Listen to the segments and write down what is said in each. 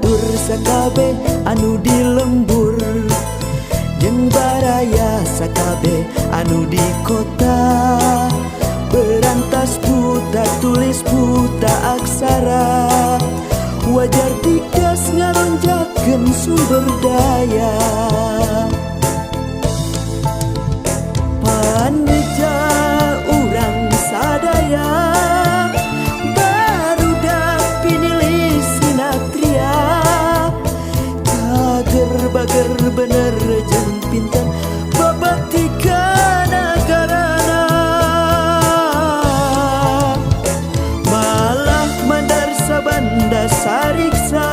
batur sakabe anu di lembur, jeung baraya sakabe anu di kota. Berantas buta tulis buta aksara, wajar digas ngaronjakeun sumber daya. Paneja urang sadaya, barudak pinilih sinatria. Cager bager bener jeung pinter, babaktikan agarana. Malah mandar sabanda sariksa,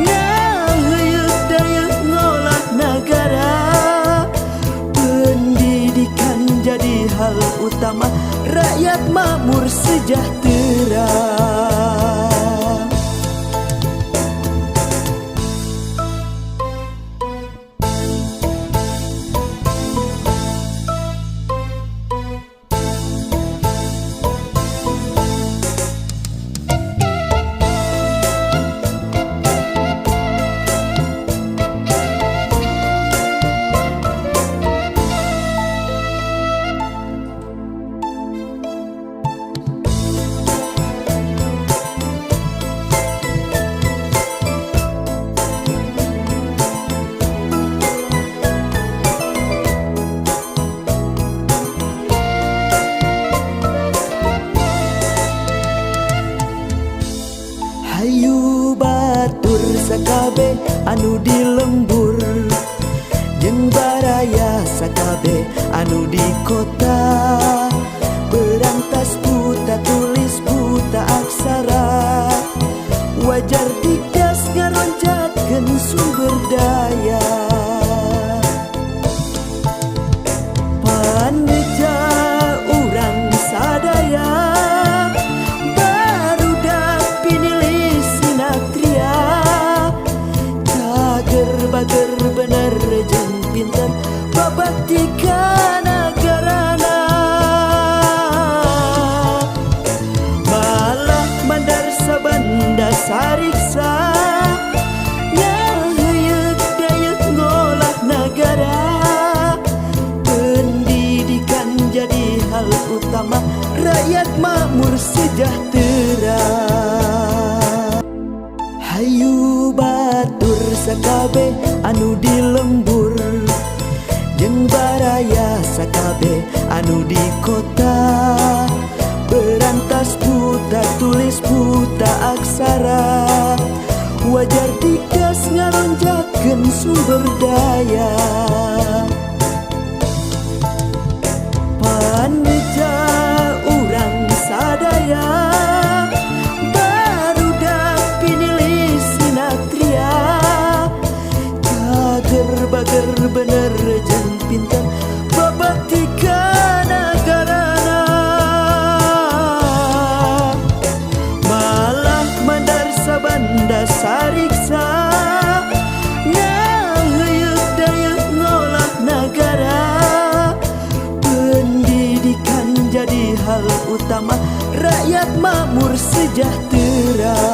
ngaheuyeuh dayeuh ngolah nagara. Pendidikan jadi hal utama, rakyat makmur sejahtera. Hayu batur sakabe anu di lembur, jeung baraya sakabe anu di kota. Berantas buta tulis buta aksara, wajar digas ngaronjakeun sumber daya. Paneja urang sadaya, bager bener jeung pinter, babaktikan agarana. Malah mandar sabanda sariksa, ngaheuyeuh dayeuh ngolah nagara. Pendidikan jadi hal utama, rakyat makmur sejahtera. Hayu batur sakabe anu di lembur, jeung baraya sakabe anu di kota. Berantas buta tulis buta aksara, wajar digas ngaronjakeun sumber daya. Paneja urang sadaya, bager bener jeung pinter, babaktikan agarana. Malah mandar sabanda sariksa, ngaheuyeuh dayeuh ngolah nagara. Pendidikan jadi hal utama, rakyat makmur sejahtera.